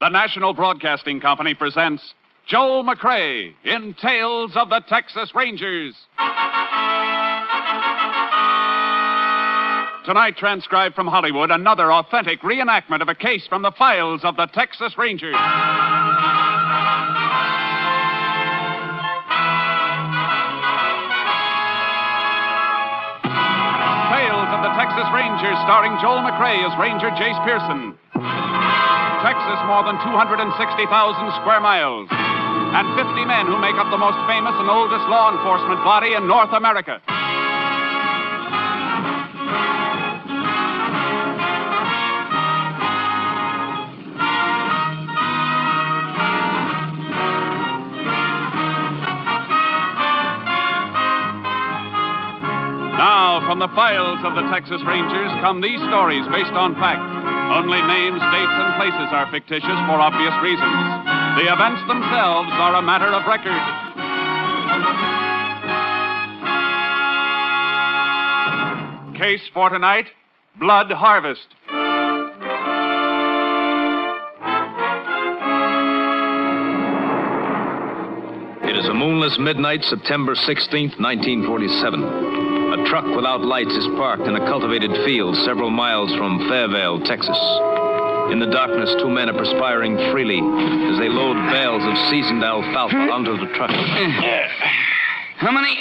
The National Broadcasting Company presents Joel McCrea in Tales of the Texas Rangers. Tonight, transcribed from Hollywood, another authentic reenactment of a case from the files of the Texas Rangers. Tales of the Texas Rangers, starring Joel McCrea as Ranger Jace Pearson. Texas, more than 260,000 square miles, and 50 men who make up the most famous and oldest law enforcement body in North America. Now, from the files of the Texas Rangers come these stories based on fact. Only names, dates, and places are fictitious for obvious reasons. The events themselves are a matter of record. Case for tonight, Blood Harvest. It is a moonless midnight, September 16th, 1947. A truck without lights is parked in a cultivated field several miles from Fairvale, Texas. In the darkness, two men are perspiring freely as they load bales of seasoned alfalfa onto the truck. How many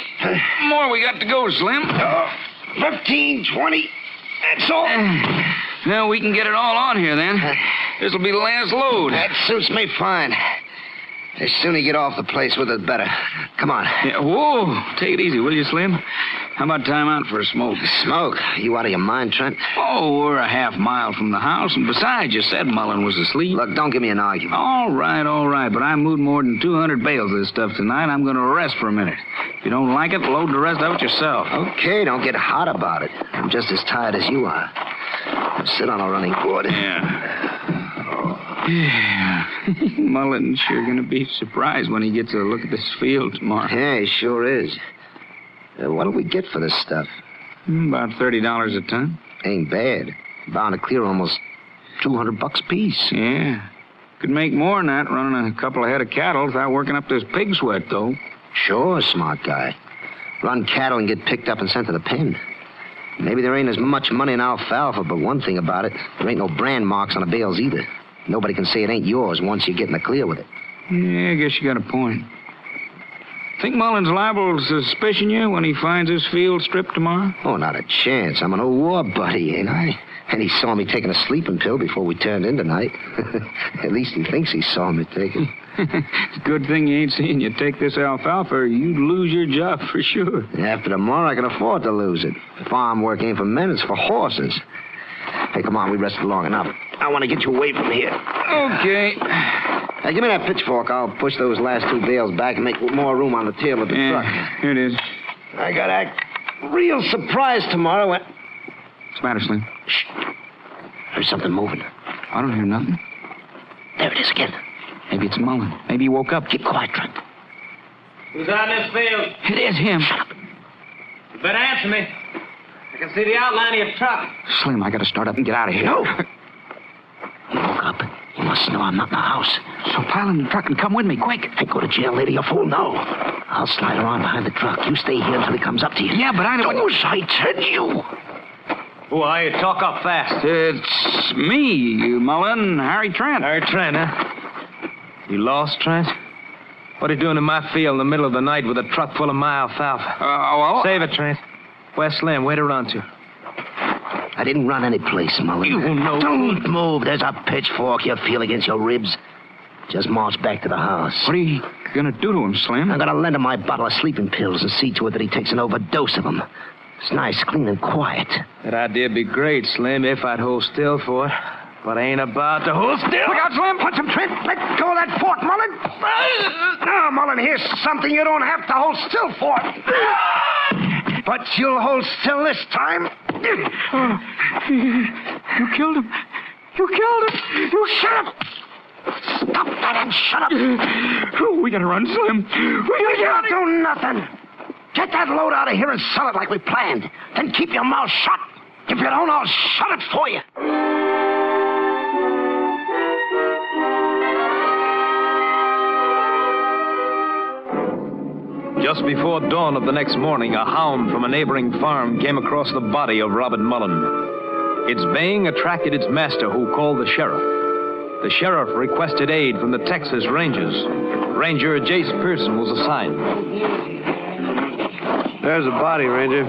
more we got to go, Slim? 15, 20. That's all. Well, we can get it all on here, then. This'll be the last load. That suits me fine. The sooner you get off the place with it, better. Come on. Yeah, whoa, take it easy, will you, Slim? How about time out for a smoke? Smoke? You out of your mind, Trent? Oh, we're a half mile from the house, and besides, you said Mullen was asleep. Look, don't give me an argument. All right, but I moved more than 200 bales of this stuff tonight. I'm going to rest for a minute. If you don't like it, load the rest of it yourself. Okay, don't get hot about it. I'm just as tired as you are. Now sit on a running board. Yeah. Mullen's sure going to be surprised when he gets a look at this field tomorrow. Yeah, he sure is. What do we get for this stuff? About $30 a ton. Ain't bad. Bound to clear almost $200 a piece. Yeah. Could make more than that running a couple of head of cattle without working up this pig sweat, though. Sure, smart guy. Run cattle and get picked up and sent to the pen. Maybe there ain't as much money in alfalfa, but one thing about it, there ain't no brand marks on the bales either. Nobody can say it ain't yours once you get in the clear with it. Yeah, I guess you got a point. Think Mullen's liable to suspicion you when he finds his field stripped tomorrow? Oh, not a chance. I'm an old war buddy, ain't I? And he saw me taking a sleeping pill before we turned in tonight. At least he thinks he saw me take it. Good thing he ain't seen you take this alfalfa, or you'd lose your job for sure. After tomorrow, I can afford to lose it. Farm work ain't for men, it's for horses. Hey, come on, we rested long enough. I want to get you away from here. Okay. Hey, give me that pitchfork. I'll push those last two bales back and make more room on the tail of the truck. Here it is. I got a real surprise tomorrow. What's the matter, Slim? Shh. There's something moving. I don't hear nothing. There it is again. Maybe it's Mullen. Maybe he woke up. Keep quiet, Trent. Who's out in this field? It is him. Shut up. You better answer me. I can see the outline of your truck. Slim, I got to start up and get out of here. No. You woke up. You must know I'm not in the house. So pile in the truck and come with me, quick. Hey, go to jail, lady, you fool. No. I'll slide around behind the truck. You stay here until he comes up to you. Yeah, but I don't... Those I tell you. Who are you? Talk up fast. It's me, Mullen, Harry Trent. Harry Trent, huh? You lost, Trent? What are you doing in my field in the middle of the night with a truck full of my alfalfa? Well... Save it, Trent. Where's Slim? Where to run to? I didn't run any place, Mullen. You know... Don't move. There's a pitchfork you feel against your ribs. Just march back to the house. What are you going to do to him, Slim? I'm going to lend him my bottle of sleeping pills and see to it that he takes an overdose of them. It's nice, clean, and quiet. That idea'd be great, Slim, if I'd hold still for it. But I ain't about to hold still. Look out, Slim. Punch him, Trent. Let go of that fork, Mullen. Now, Mullen, here's something you don't have to hold still for. But you'll hold still this time. You killed him. You killed him. You shut up. Stop that and shut up. We gotta run, Slim. We can't do nothing. Get that load out of here and sell it like we planned. Then keep your mouth shut. If you don't, I'll shut it for you. Just before dawn of the next morning, a hound from a neighboring farm came across the body of Robin Mullen. Its baying attracted its master, who called the sheriff. The sheriff requested aid from the Texas Rangers. Ranger Jace Pearson was assigned. There's a body, Ranger.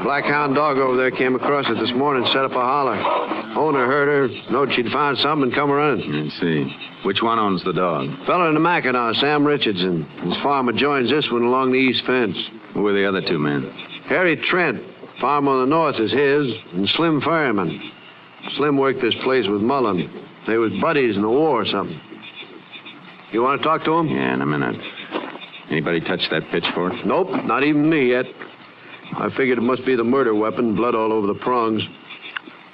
Black hound dog over there came across it this morning, set up a holler. Owner heard her, knowed she'd found something, and come running. I see. Which one owns the dog? Fella in the Mackinac, Sam Richardson. His farm adjoins this one along the east fence. Who are the other two men? Harry Trent, farm on the north, is his, and Slim Fireman. Slim worked this place with Mullen. They was buddies in the war or something. You want to talk to him? Yeah, in a minute. Anybody touch that pitchfork? Nope, not even me yet. I figured it must be the murder weapon, blood all over the prongs.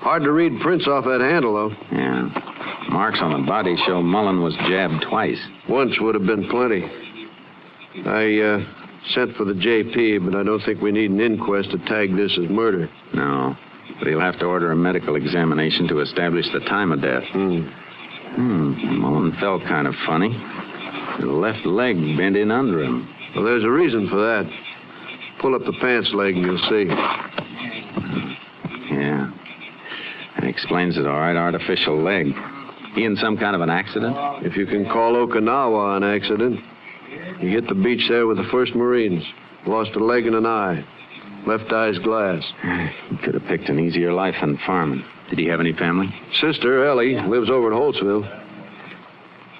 Hard to read prints off that handle, though. Yeah. Marks on the body show Mullen was jabbed twice. Once would have been plenty. I sent for the JP, but I don't think we need an inquest to tag this as murder. No, but he'll have to order a medical examination to establish the time of death. Mullen felt kind of funny. The left leg bent in under him. Well, there's a reason for that. Pull up the pants leg and you'll see. Yeah. That explains it, all right. Artificial leg. He in some kind of an accident? If you can call Okinawa an accident. He hit the beach there with the 1st Marines. Lost a leg and an eye. Left eye's glass. He could have picked an easier life than farming. Did he have any family? Sister, Ellie, lives over at Holtzville.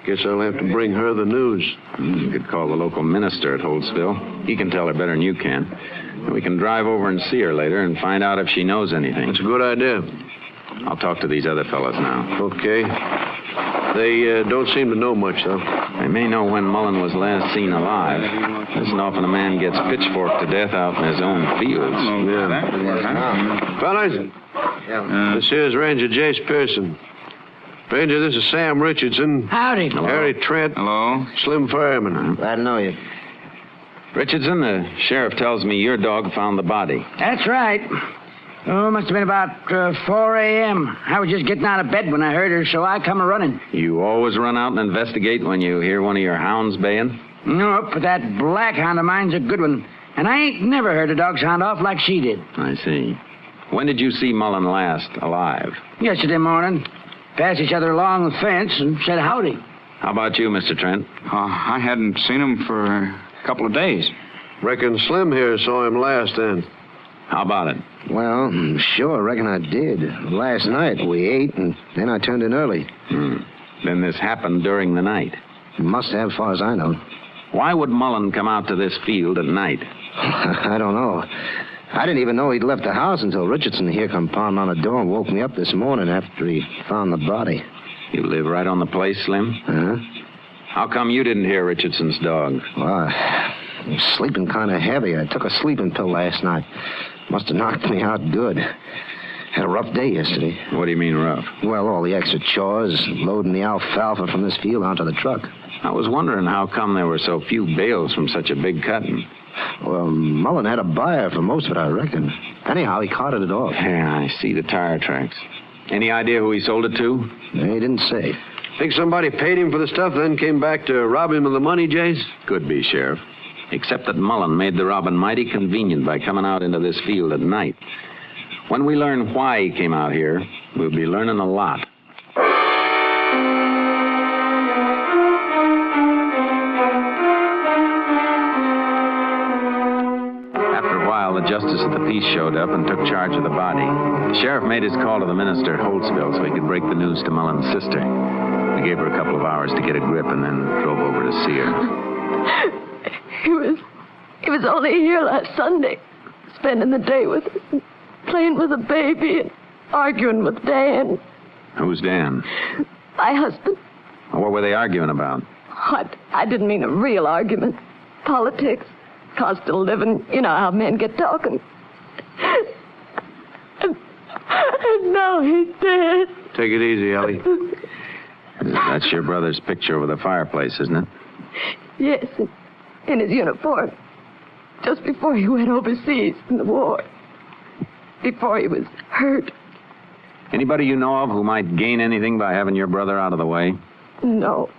Guess I'll have to bring her the news. You could call the local minister at Holtzville. He can tell her better than you can. And we can drive over and see her later and find out if she knows anything. That's a good idea. I'll talk to these other fellas now. Okay. They don't seem to know much, though. They may know when Mullen was last seen alive. Isn't often a man gets pitchforked to death out in his own fields. Yeah. Fellas, this here's Ranger Jace Pearson. Ranger, this is Sam Richardson. Howdy. Hello. Harry Trent. Hello. Slim Fireman. Glad to know you. Richardson, the sheriff tells me your dog found the body. That's right. Oh, must have been about 4 a.m. I was just getting out of bed when I heard her, so I come a-running. You always run out and investigate when you hear one of your hounds baying? Nope, but that black hound of mine's a good one. And I ain't never heard a dog sound off like she did. I see. When did you see Mullen last alive? Yesterday morning. Passed each other along the fence and said howdy. How about you, Mr. Trent? I hadn't seen him for a couple of days. Reckon Slim here saw him last then. How about it? Well, sure, reckon I did. Last night we ate, and then I turned in early. Then this happened during the night. Must have, as far as I know. Why would Mullen come out to this field at night? I don't know. I didn't even know he'd left the house until Richardson here come pounding on the door and woke me up this morning after he found the body. You live right on the place, Slim? Huh? How come you didn't hear Richardson's dog? Well, I was sleeping kind of heavy. I took a sleeping pill last night. Must have knocked me out good. Had a rough day yesterday. What do you mean rough? Well, all the extra chores, loading the alfalfa from this field onto the truck. I was wondering how come there were so few bales from such a big cutting. Well, Mullen had a buyer for most of it, I reckon. Anyhow, he carted it off. Yeah, I see the tire tracks. Any idea who he sold it to? He didn't say. Think somebody paid him for the stuff, then came back to rob him of the money, Jace? Could be, Sheriff. Except that Mullen made the robbing mighty convenient by coming out into this field at night. When we learn why he came out here, we'll be learning a lot. After a while, the justice of the peace showed up and took charge of the body. The sheriff made his call to the minister at Holtzville so he could break the news to Mullen's sister. We gave her a couple of hours to get a grip and then drove over to see her. He was only here last Sunday, spending the day with us, playing with a baby and arguing with Dan. Who's Dan? My husband. What were they arguing about? I didn't mean a real argument. Politics, cost of living, you know how men get talking. And now he's dead. Take it easy, Ellie. That's your brother's picture over the fireplace, isn't it? Yes, in his uniform. Just before he went overseas in the war. Before he was hurt. Anybody you know of who might gain anything by having your brother out of the way? No,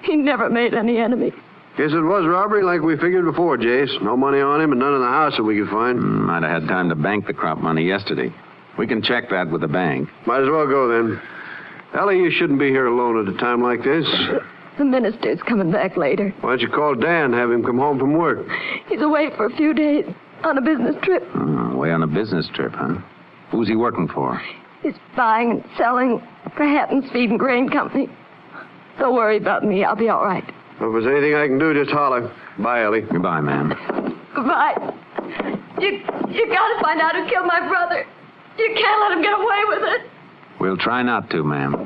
he never made any enemies. Guess it was robbery like we figured before, Jace. No money on him and none in the house that we could find. Might have had time to bank the crop money yesterday. We can check that with the bank. Might as well go then. Ellie, you shouldn't be here alone at a time like this. The minister's coming back later. Why don't you call Dan, have him come home from work? He's away for a few days on a business trip. Oh, away on a business trip, huh? Who's he working for? He's buying and selling for Hatton's Feed and Grain Company. Don't worry about me. I'll be all right. Well, if there's anything I can do, just holler. Bye, Ellie. Goodbye, ma'am. Goodbye. You gotta find out who killed my brother. You can't let him get away with it. We'll try not to, ma'am.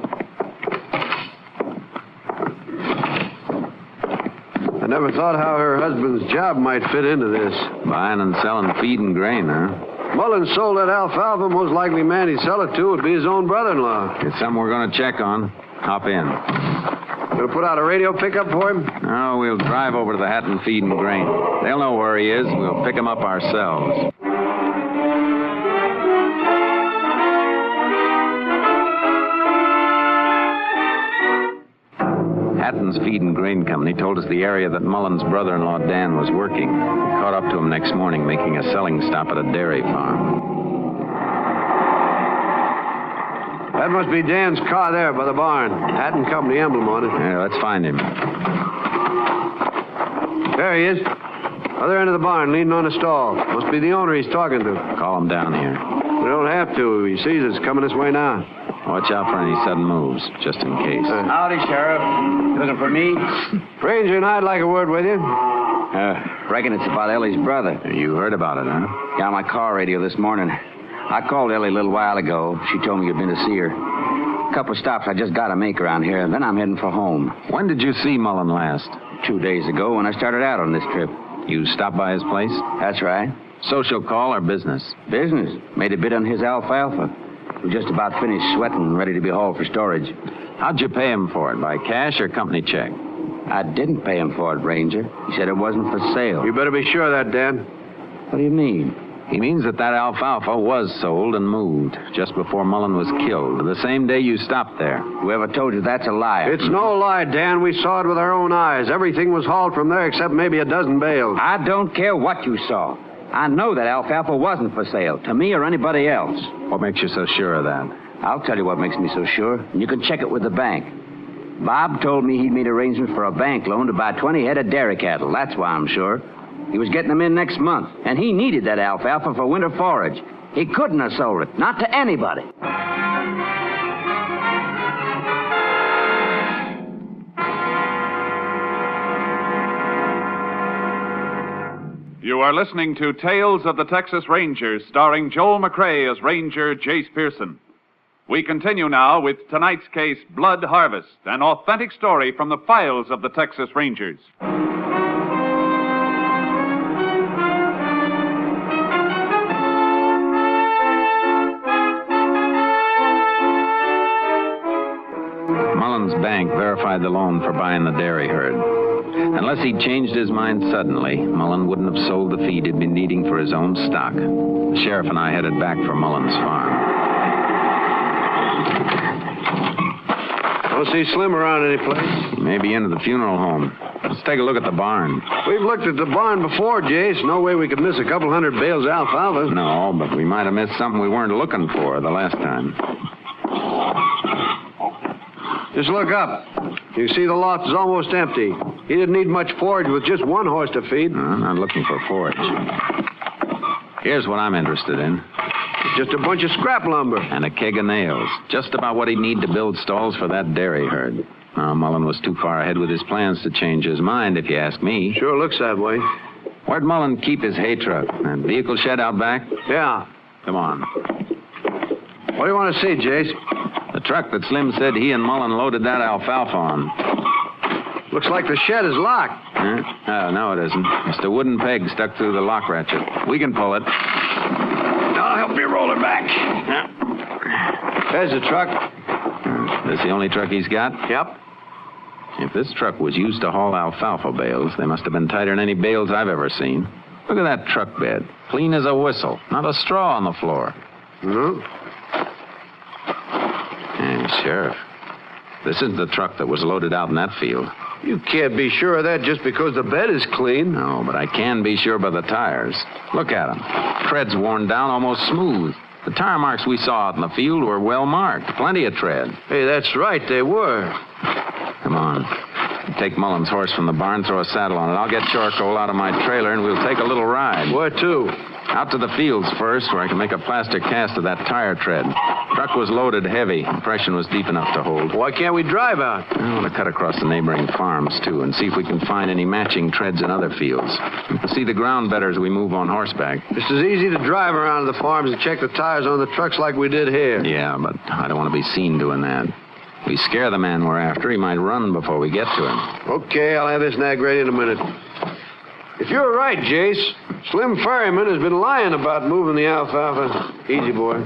I never thought how her husband's job might fit into this. Buying and selling feed and grain, huh? Mullins sold that alfalfa. Most likely man he'd sell it to would be his own brother-in-law. It's something we're going to check on. Hop in. Gonna put out a radio pickup for him? No, we'll drive over to the Hatton Feed and Grain. They'll know where he is. We'll pick him up ourselves. Hatton's Feed and Grain Company told us the area that Mullen's brother-in-law Dan was working. We caught up to him next morning making a selling stop at a dairy farm. That must be Dan's car there by the barn. Hatton Company emblem on it. Yeah, let's find him. There he is. Other end of the barn, leaning on a stall. Must be the owner he's talking to. Call him down here. We don't have to. He sees us coming this way now. Watch out for any sudden moves, just in case. Howdy, Sheriff. You looking for me? Ranger and I'd like a word with you. Reckon it's about Ellie's brother. You heard about it, huh? Got on my car radio this morning. I called Ellie a little while ago. She told me you'd been to see her. A couple of stops I just got to make around here, then I'm heading for home. When did you see Mullen last? 2 days ago when I started out on this trip. You stopped by his place? That's right. Social call or business? Business. Made a bid on his alfalfa. We're just about finished sweating and ready to be hauled for storage. How'd you pay him for it? By cash or company check? I didn't pay him for it, Ranger. He said it wasn't for sale. You better be sure of that, Dan. What do you mean? He means that alfalfa was sold and moved just before Mullen was killed, the same day you stopped there. Whoever told you that's a liar. It's no lie, Dan. We saw it with our own eyes. Everything was hauled from there except maybe a dozen bales. I don't care what you saw. I know that alfalfa wasn't for sale, to me or anybody else. What makes you so sure of that? I'll tell you what makes me so sure, and you can check it with the bank. Bob told me he'd made arrangements for a bank loan to buy 20 head of dairy cattle. That's why I'm sure. He was getting them in next month, and he needed that alfalfa for winter forage. He couldn't have sold it, not to anybody. You are listening to Tales of the Texas Rangers, starring Joel McCrea as Ranger Jace Pearson. We continue now with tonight's case, Blood Harvest, an authentic story from the files of the Texas Rangers. Mullen's bank verified the loan for buying the dairy herd. Unless he'd changed his mind suddenly, Mullen wouldn't have sold the feed he'd been needing for his own stock. The sheriff and I headed back for Mullen's farm. Don't see Slim around any place. Maybe into the funeral home. Let's take a look at the barn. We've looked at the barn before, Jace. No way we could miss a couple hundred bales of alfalfa. No, but we might have missed something we weren't looking for the last time. Just look up. You see the loft is almost empty. He didn't need much forage with just one horse to feed. No, I'm not looking for forage. Here's what I'm interested in. Just a bunch of scrap lumber. And a keg of nails. Just about what he'd need to build stalls for that dairy herd. Now, Mullen was too far ahead with his plans to change his mind, if you ask me. Sure looks that way. Where'd Mullen keep his hay truck? That vehicle shed out back? Yeah. Come on. What do you want to see, Jace? The truck that Slim said he and Mullen loaded that alfalfa on. Looks like the shed is locked. Oh, no, it isn't. Just a wooden peg stuck through the lock ratchet. We can pull it. I'll help you roll it back. There's the truck. This the only truck he's got? Yep. If this truck was used to haul alfalfa bales, they must have been tighter than any bales I've ever seen. Look at that truck bed. Clean as a whistle. Not a straw on the floor. Mm-hmm. Hey, Sheriff. This isn't the truck that was loaded out in that field. You can't be sure of that just because the bed is clean. No, but I can be sure by the tires. Look at them. Tread's worn down almost smooth. The tire marks we saw out in the field were well marked. Plenty of tread. Hey, that's right, they were. Come on. Take Mullen's horse from the barn, throw a saddle on it. I'll get charcoal out of my trailer, and we'll take a little ride. Where to? Out to the fields first, where I can make a plaster cast of that tire tread. Truck was loaded heavy. Impression was deep enough to hold. Why can't we drive out? I want to cut across the neighboring farms, too, and see if we can find any matching treads in other fields. We can see the ground better as we move on horseback. It's as easy to drive around to the farms and check the tires on the trucks like we did here. Yeah, but I don't want to be seen doing that. If we scare the man we're after, he might run before we get to him. Okay, I'll have this nag ready in a minute. If you're right, Jace, Slim Ferryman has been lying about moving the alfalfa. Easy, boy.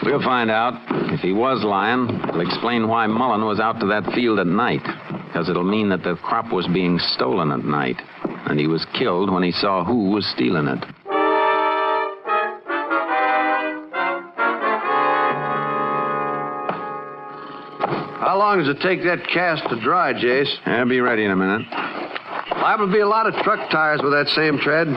We'll find out. If he was lying, it'll explain why Mullen was out to that field at night. Because it'll mean that the crop was being stolen at night. And he was killed when he saw who was stealing it. How long does it take that cast to dry, Jace? I'll be ready in a minute. Liable to be a lot of truck tires with that same tread.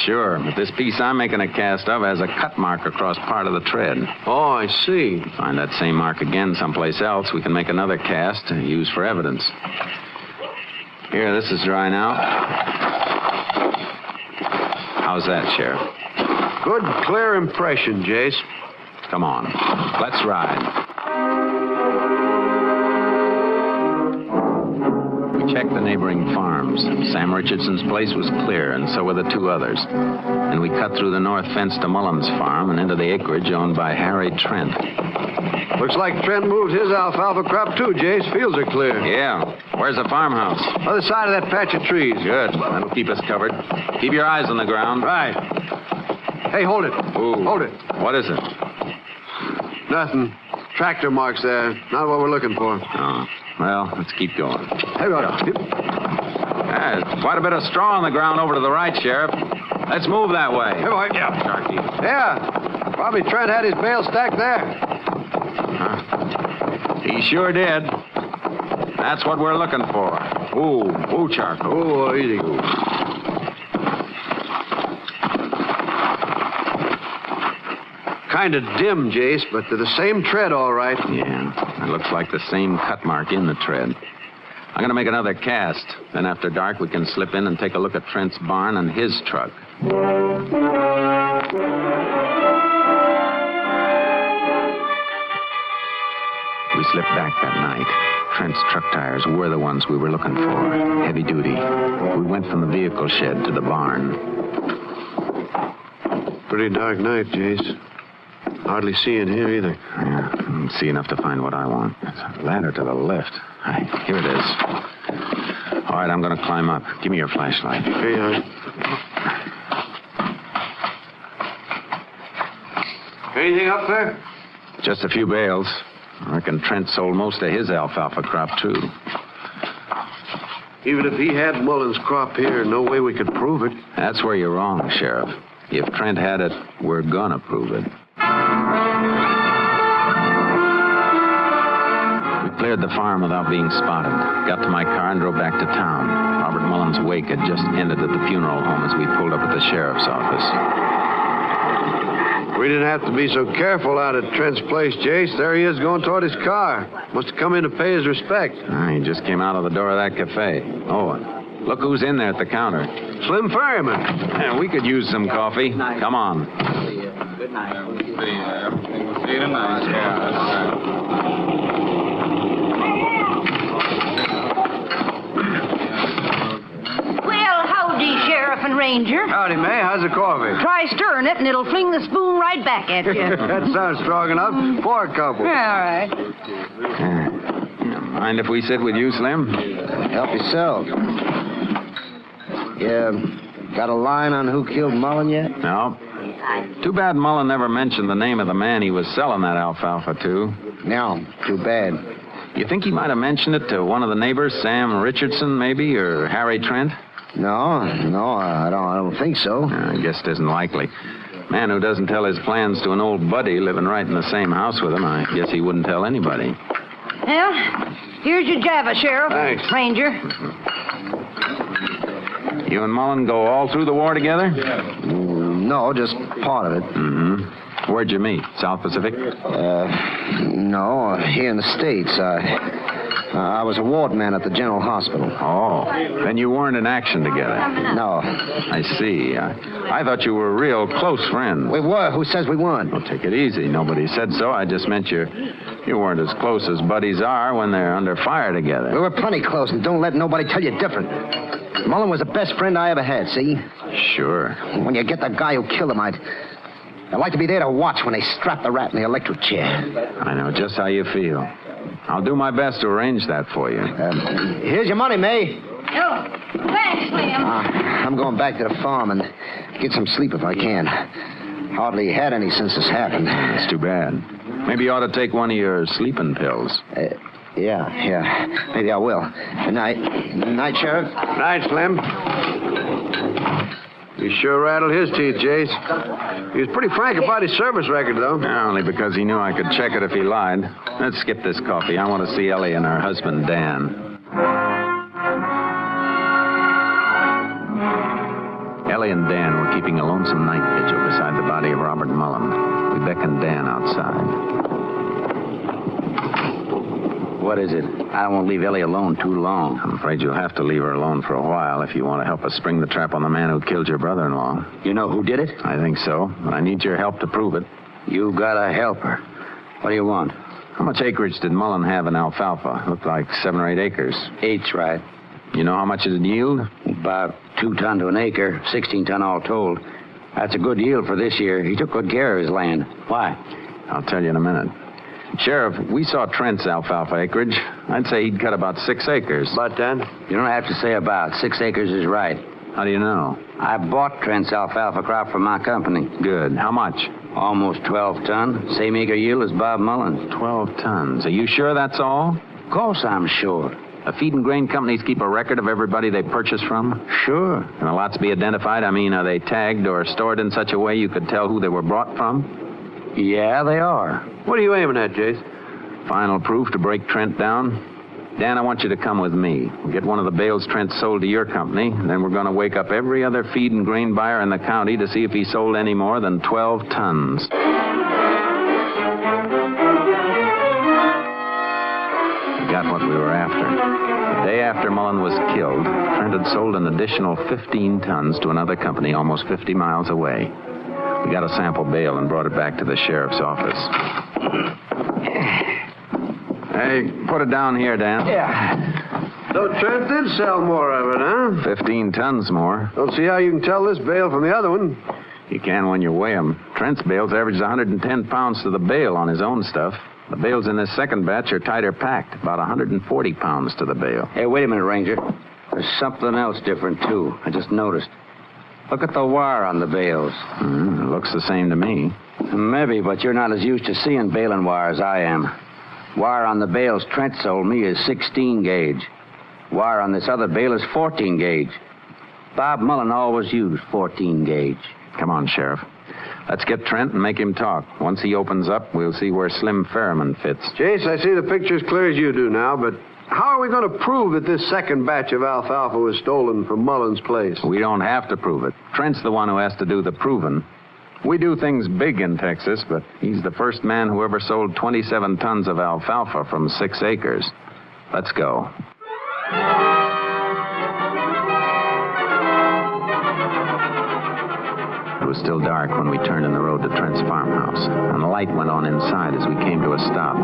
Sure, but this piece I'm making a cast of has a cut mark across part of the tread. Oh, I see. Find that same mark again someplace else, we can make another cast and use for evidence. Here, this is dry now. How's that, Sheriff? Good, clear impression, Jace. Come on, let's ride. We checked the neighboring farms. Sam Richardson's place was clear, and so were the two others. And we cut through the north fence to Mullen's farm and into the acreage owned by Harry Trent. Looks like Trent moved his alfalfa crop, too, Jace. Fields are clear. Yeah. Where's the farmhouse? Other side of that patch of trees. Good. That'll keep us covered. Keep your eyes on the ground. Right. Hey, hold it. Ooh. Hold it. What is it? Nothing. Tractor marks there. Not what we're looking for. Oh. Well, let's keep going. Hey, Rhoda. There's quite a bit of straw on the ground over to the right, Sheriff. Let's move that way. Hey, boy. Yeah, Sharky. Yeah. Probably Trent had his bale stacked there. He sure did. That's what we're looking for. Ooh, charcoal. Oh, easy. Kind of dim, Jace, but they're the same tread, all right. Yeah, it looks like the same cut mark in the tread. I'm going to make another cast. Then after dark, we can slip in and take a look at Trent's barn and his truck. We slipped back that night. Trent's truck tires were the ones we were looking for. Heavy duty. We went from the vehicle shed to the barn. Pretty dark night, Jace. Hardly seeing here either. Yeah, I don't see enough to find what I want. There's a ladder to the left. Here it is. All right, I'm going to climb up. Give me your flashlight. Here you are. Anything up there? Just a few bales. I reckon Trent sold most of his alfalfa crop, too. Even if he had Mullen's crop here, no way we could prove it. That's where you're wrong, Sheriff. If Trent had it, we're gonna prove it. We cleared the farm without being spotted. Got to my car and drove back to town. Robert Mullen's wake had just ended at the funeral home as we pulled up at the sheriff's office. We didn't have to be so careful out at Trent's place, Jace. There he is going toward his car. Must have come in to pay his respect. He just came out of the door of that cafe. Oh, and look who's in there at the counter. Slim Ferryman. Yeah, we could use some coffee. Come on. Good night. See you tonight. Well, howdy, Sheriff and Ranger. Howdy, May. How's the coffee? Try stirring it, and it'll fling the spoon right back at you. That sounds strong enough. Pour a couple. All right. Mind if we sit with you, Slim? Help yourself. You got a line on who killed Mullen yet? No. Too bad Mullen never mentioned the name of the man he was selling that alfalfa to. No, too bad. You think he might have mentioned it to one of the neighbors, Sam Richardson, maybe, or Harry Trent? No, I don't think so. I guess it isn't likely. Man who doesn't tell his plans to an old buddy living right in the same house with him, I guess he wouldn't tell anybody. Well, here's your Java, Sheriff. Thanks. Ranger. You and Mullen go all through the war together? No, just part of it. Mm-hmm. Where'd you meet? South Pacific? No, here in the States. I was a ward man at the General Hospital. Oh, then you weren't in action together. No. I see. I thought you were real close friends. We were. Who says we weren't? Well, take it easy. Nobody said so. I just meant you weren't as close as buddies are when they're under fire together. We were plenty close, and don't let nobody tell you different. Mullen was the best friend I ever had, see? Sure. When you get the guy who killed him, I'd like to be there to watch when they strap the rat in the electric chair. I know just how you feel. I'll do my best to arrange that for you. Here's your money, May. Oh, thanks, Slim. I'm going back to the farm and get some sleep if I can. Hardly had any since this happened. It's too bad. Maybe you ought to take one of your sleeping pills. Yeah. Maybe I will. Good night. Night, Sheriff. Night, Slim. You sure rattled his teeth, Jace. He was pretty frank about his service record, though. Only because he knew I could check it if he lied. Let's skip this coffee. I want to see Ellie and her husband, Dan. Ellie and Dan were keeping a lonesome night vigil beside the body of Robert Mullen. We beckoned Dan outside. What is it? I don't want to leave Ellie alone too long. I'm afraid you'll have to leave her alone for a while if you want to help us spring the trap on the man who killed your brother-in-law. You know who did it? I think so, but I need your help to prove it. You gotta help her. What do you want? How much acreage did Mullen have in alfalfa? Looked like 7 or 8 acres. 8's right. You know how much it'd yield? About 2 ton to an acre, 16 ton all told. That's a good yield for this year. He took good care of his land. Why? I'll tell you in a minute. Sheriff, we saw Trent's alfalfa acreage. I'd say he'd cut about 6 acres. About that? You don't have to say about. 6 acres is right. How do you know? I bought Trent's alfalfa crop from my company. Good. How much? Almost 12 ton. Same acre yield as Bob Mullen's. 12 tons. Are you sure that's all? Of course I'm sure. The feed and grain companies keep a record of everybody they purchase from? Sure. Can the lots be identified? I mean, are they tagged or stored in such a way you could tell who they were brought from? Yeah, they are. What are you aiming at, Jace? Final proof to break Trent down? Dan, I want you to come with me. We'll get one of the bales Trent sold to your company, and then we're going to wake up every other feed and grain buyer in the county to see if he sold any more than 12 tons. We got what we were after. The day after Mullen was killed, Trent had sold an additional 15 tons to another company almost 50 miles away. We got a sample bale and brought it back to the sheriff's office. Hey, put it down here, Dan. Yeah. So Trent did sell more of it, huh? 15 tons more. Don't see how you can tell this bale from the other one. You can when you weigh them. Trent's bales averages 110 pounds to the bale on his own stuff. The bales in this second batch are tighter packed, about 140 pounds to the bale. Hey, wait a minute, Ranger. There's something else different, too. I just noticed. Look at the wire on the bales. It looks the same to me. Maybe, but you're not as used to seeing baling wire as I am. Wire on the bales Trent sold me is 16 gauge. Wire on this other bale is 14 gauge. Bob Mullen always used 14 gauge. Come on, Sheriff. Let's get Trent and make him talk. Once he opens up, we'll see where Slim Ferriman fits. Jace, I see the picture as clear as you do now, but how are we going to prove that this second batch of alfalfa was stolen from Mullen's place? We don't have to prove it. Trent's the one who has to do the proving. We do things big in Texas, but he's the first man who ever sold 27 tons of alfalfa from 6 acres. Let's go. It was still dark when we turned in the road to Trent's farmhouse, and the light went on inside as we came to a stop.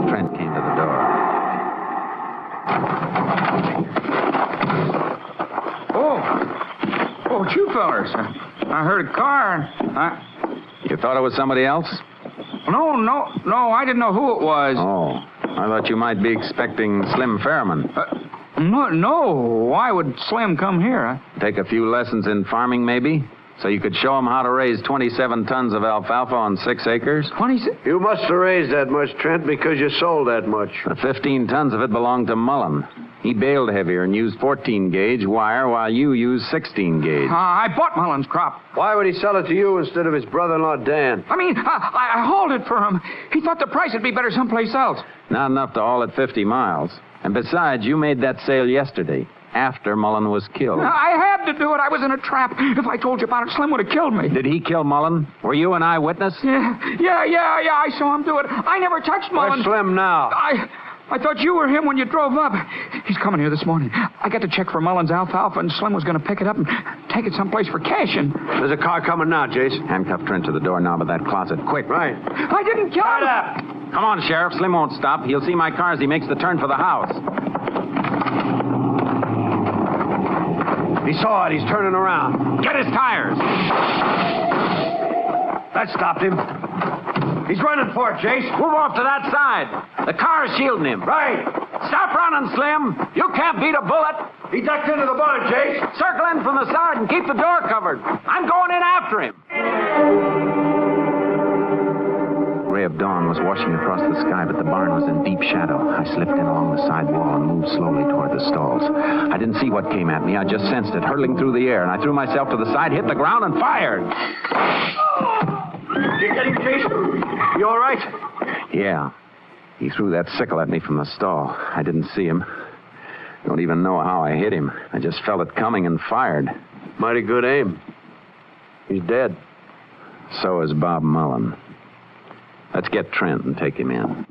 Trent came to the door. Oh, it's you fellers. I heard a car. You thought it was somebody else? No, I didn't know who it was. Oh, I thought you might be expecting Slim Ferriman. No, why would Slim come here? Take a few lessons in farming, maybe? So you could show him how to raise 27 tons of alfalfa on 6 acres? 26? You must have raised that much, Trent, because you sold that much. The 15 tons of it belonged to Mullen. He bailed heavier and used 14-gauge wire while you used 16-gauge. I bought Mullins' crop. Why would he sell it to you instead of his brother-in-law, Dan? I mean, I hauled it for him. He thought the price would be better someplace else. Not enough to haul it 50 miles. And besides, you made that sale yesterday, after Mullen was killed. I had to do it. I was in a trap. If I told you about it, Slim would have killed me. Did he kill Mullen? Were you an eyewitness? Yeah, I saw him do it. I never touched Mullen. Where's Slim now? I thought you were him when you drove up. He's coming here this morning. I got to check for Mullen's alfalfa, and Slim was going to pick it up and take it someplace for cashing. There's a car coming now, Jason. Handcuff Trent to the doorknob of that closet. Quick. Right. I didn't kill him. Shut up. Come on, Sheriff. Slim won't stop. He'll see my car as he makes the turn for the house. He saw it. He's turning around. Get his tires. That stopped him. He's running for it, Jace. Move off to that side. The car is shielding him. Right. Stop running, Slim. You can't beat a bullet. He ducked into the barn, Jace. Circle in from the side and keep the door covered. I'm going in after him. Ray of dawn was washing across the sky, but the barn was in deep shadow. I slipped in along the side wall and moved slowly toward the stalls. I didn't see what came at me. I just sensed it hurtling through the air, and I threw myself to the side, hit the ground, and fired. You get him, Jason? You all right? Yeah. He threw that sickle at me from the stall. I didn't see him. Don't even know how I hit him. I just felt it coming and fired. Mighty good aim. He's dead. So is Bob Mullen. Let's get Trent and take him in.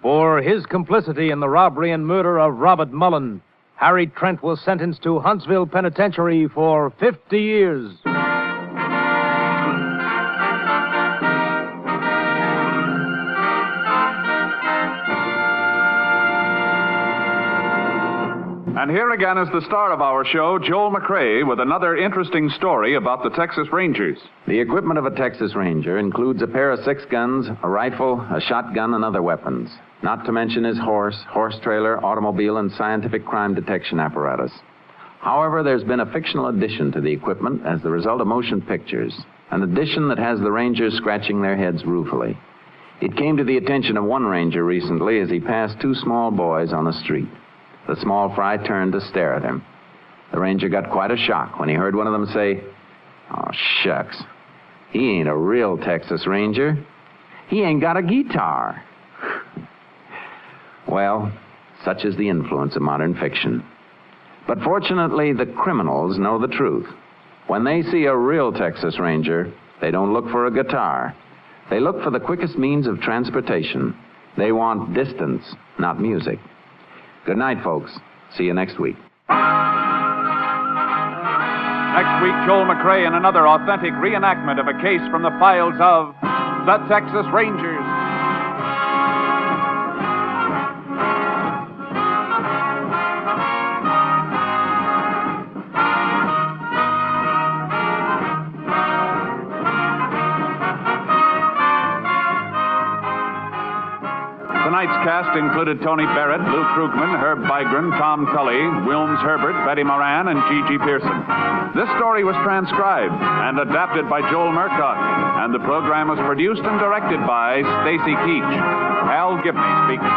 For his complicity in the robbery and murder of Robert Mullen, Harry Trent was sentenced to Huntsville Penitentiary for 50 years. And here again is the star of our show, Joel McCrea, with another interesting story about the Texas Rangers. The equipment of a Texas Ranger includes a pair of 6 guns, a rifle, a shotgun, and other weapons. Not to mention his horse trailer, automobile, and scientific crime detection apparatus. However, there's been a fictional addition to the equipment as the result of motion pictures. An addition that has the Rangers scratching their heads ruefully. It came to the attention of one Ranger recently as he passed 2 small boys on the street. The small fry turned to stare at him. The Ranger got quite a shock when he heard one of them say, "Oh, shucks. He ain't a real Texas Ranger. He ain't got a guitar." Well, such is the influence of modern fiction. But fortunately, the criminals know the truth. When they see a real Texas Ranger, they don't look for a guitar. They look for the quickest means of transportation. They want distance, not music. Good night, folks. See you next week. Next week, Joel McCrea in another authentic reenactment of a case from the files of the Texas Rangers. Tonight's cast included Tony Barrett, Lou Krugman, Herb Bygren, Tom Tully, Wilms Herbert, Betty Moran, and Gigi Pearson. This story was transcribed and adapted by Joel Murcock, and the program was produced and directed by Stacy Keach. Al Gibney speaking.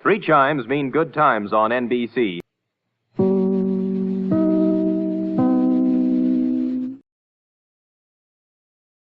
3 chimes mean good times on NBC.